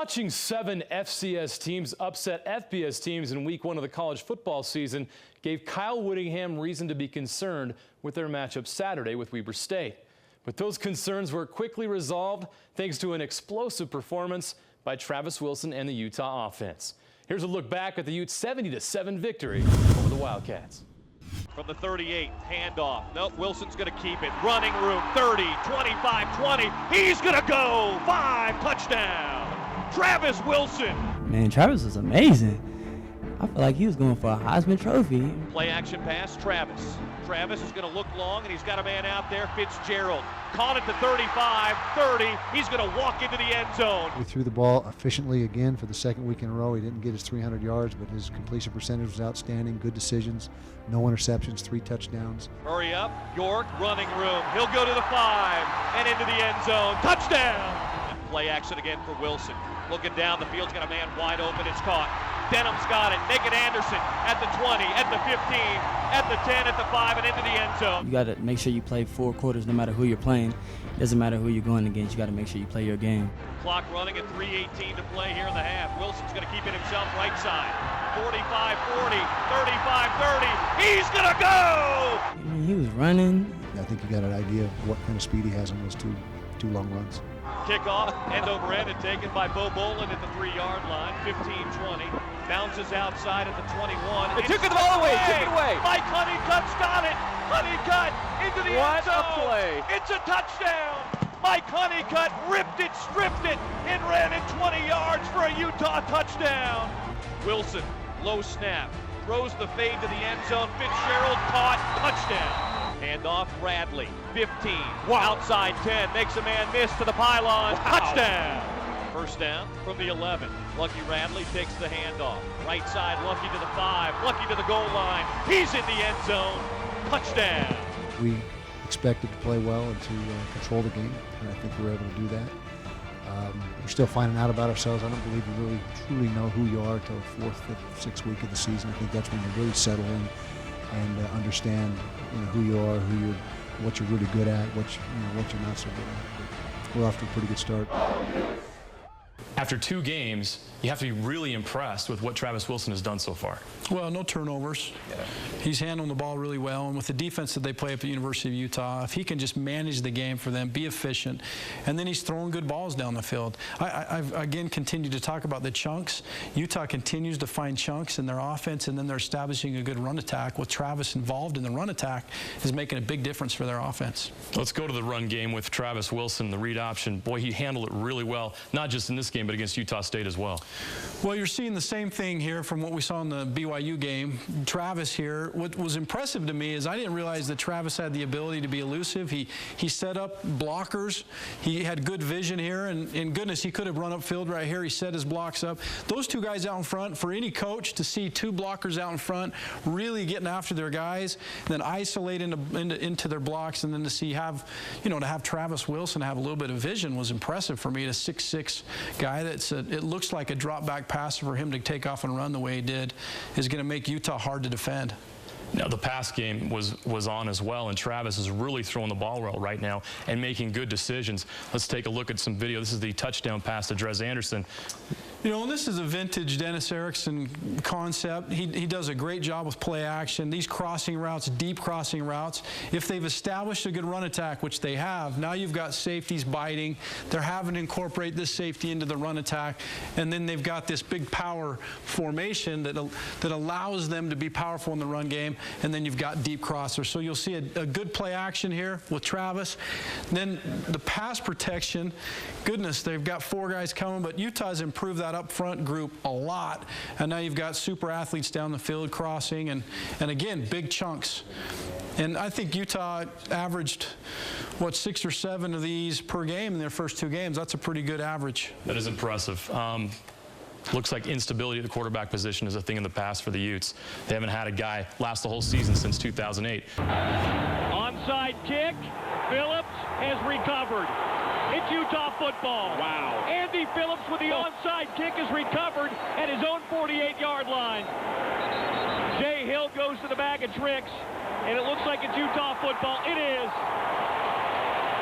Watching 7 FCS teams upset FBS teams in week 1 of the college football season gave Kyle Whittingham reason to be concerned with their matchup Saturday with Weber State. But those concerns were quickly resolved thanks to an explosive performance by Travis Wilson and the Utah offense. Here's a look back at the Utes' 70-7 victory over the Wildcats. From the 38, handoff. Nope, Wilson's going to keep it. Running room, 30, 25, 20. He's going to go. 5, touchdown. Travis Wilson. Man, Travis was amazing. I feel like he was going for a Heisman Trophy. Play action pass, Travis. Travis is going to look long, and he's got a man out there, Fitzgerald. Caught at the 35, 30. He's going to walk into the end zone. We threw the ball efficiently again for the second week in a row. He didn't get his 300 yards, but his completion percentage was outstanding. Good decisions, no interceptions, 3 touchdowns. Hurry up, York, running room. He'll go to the 5 and into the end zone. Touchdown! Play action again for Wilson. Looking down the field's got a man wide open. It's caught. Denham's got it. Naked Anderson at the 20, at the 15, at the 10, at the 5, and into the end zone. You got to make sure you play 4 quarters no matter who you're playing. It doesn't matter who you're going against. You got to make sure you play your game. Clock running at 3:18 to play here in the half. Wilson's going to keep it himself right side. 45, 40, 35, 30. He's going to go! I mean, he was running. I think you got an idea of what kind of speed he has on those two long runs. Kickoff, end over end, and taken by Bo Bolin at the 3-yard line, 15-20. Bounces outside at the 21. It took it all away, took it away. Mike Honeycutt's got it. Honeycutt into the end zone. What a play. It's a touchdown. Mike Honeycutt ripped it, stripped it, and ran it 20 yards for a Utah touchdown. Wilson, low snap, throws the fade to the end zone. Fitzgerald caught, touchdown. Handoff, Bradley, 15, outside 10, makes a man miss to the pylon, touchdown! First down from the 11. Lucky Radley takes the handoff. Right side, Lucky to the 5, Lucky to the goal line. He's in the end zone, touchdown! We expected to play well and to control the game, and I think we were able to do that. We're still finding out about ourselves. I don't believe you really truly know who you are until the 4th, 5th, 6th week of the season. I think that's when you really settle in and understand, who you are, what you're really good at, what you're not so good at. But we're off to a pretty good start. After 2 games, you have to be really impressed with what Travis Wilson has done so far. Well, no turnovers. Yeah. He's handling the ball really well, and with the defense that they play at the University of Utah, if he can just manage the game for them, be efficient, and then he's throwing good balls down the field. I've again continued to talk about the chunks. Utah continues to find chunks in their offense, and then they're establishing a good run attack. With Travis involved in the run attack is making a big difference for their offense. Let's go to the run game with Travis Wilson, the read option. Boy, he handled it really well, not just in this game, but against Utah State as well. Well, you're seeing the same thing here from what we saw in the BYU game. Travis here, what was impressive to me is I didn't realize that Travis had the ability to be elusive. He set up blockers. He had good vision here, and goodness, he could have run upfield right here. He set his blocks up. Those 2 guys out in front, for any coach to see 2 blockers out in front really getting after their guys, then isolate into their blocks, and then to have Travis Wilson have a little bit of vision was impressive for me. A 6'6" guy it looks like a drop back passer for him to take off and run the way he did is going to make Utah hard to defend. Now, the pass game was on as well, and Travis is really throwing the ball well right now and making good decisions. Let's take a look at some video. This is the touchdown pass to Dres Anderson. This is a vintage Dennis Erickson concept. He does a great job with play action. These crossing routes, deep crossing routes, if they've established a good run attack, which they have, now you've got safeties biting. They're having to incorporate this safety into the run attack, and then they've got this big power formation that allows them to be powerful in the run game, and then you've got deep crossers. So you'll see a good play action here with Travis. Then the pass protection, goodness, they've got 4 guys coming, but Utah's improved that up front group a lot, and now you've got super athletes down the field crossing, and again, big chunks. And I think Utah averaged 6 or 7 of these per game in their first 2 games. That's a pretty good average. That is impressive. Looks like instability at the quarterback position is a thing in the past for the Utes. They haven't had a guy last the whole season since 2008. Onside kick. Phillips has recovered. It's Utah football. Wow. Andy Phillips with the onside kick is recovered at his own 48-yard line. Jay Hill goes to the bag of tricks, and it looks like it's Utah football. It is.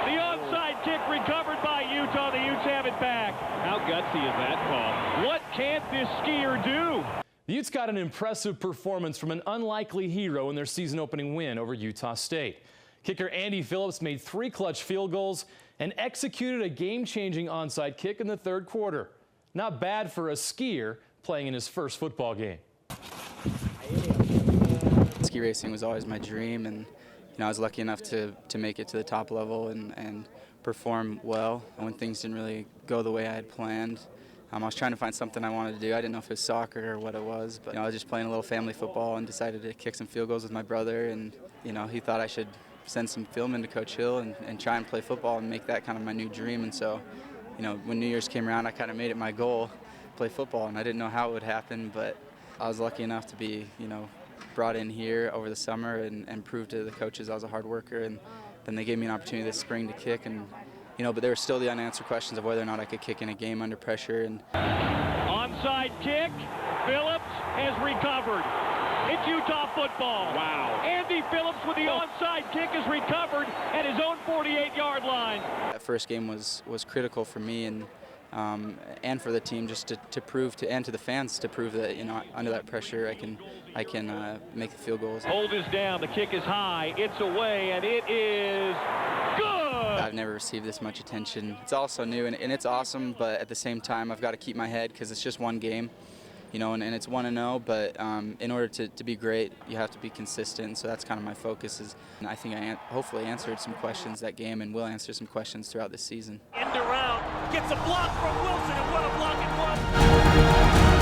The onside kick recovered by Utah. The Utes have it back. How gutsy is that call? What can't this skier do? The Utes got an impressive performance from an unlikely hero in their season-opening win over Utah State. Kicker Andy Phillips made 3 clutch field goals and executed a game-changing onside kick in the third quarter. Not bad for a skier playing in his first football game. Ski racing was always my dream, and I was lucky enough to make it to the top level and perform well. And when things didn't really go the way I had planned, I was trying to find something I wanted to do. I didn't know if it was soccer or what it was, but I was just playing a little family football and decided to kick some field goals with my brother. And he thought I should send some film into Coach Hill and try and play football and make that kind of my new dream. And so, when New Year's came around, I kind of made it my goal to play football, and I didn't know how it would happen, but I was lucky enough to be, brought in here over the summer and prove to the coaches I was a hard worker. And then they gave me an opportunity this spring to kick, and but there were still the unanswered questions of whether or not I could kick in a game under pressure. And onside kick, Phillips has recovered. It's Utah football. Wow. Andy Phillips with the onside kick is recovered at his own 48-yard line. That first game was critical for me and for the team, just to prove and to the fans to prove that under that pressure I can make the field goals. Hold is down. The kick is high. It's away, and it is good. I've never received this much attention. It's also new, and it's awesome, but at the same time, I've got to keep my head because it's just one game, and it's 1-0, but in order to be great, you have to be consistent, so that's kind of my focus. And I think I hopefully answered some questions that game and will answer some questions throughout this season. End around, gets a block from Wilson, and what a block it was.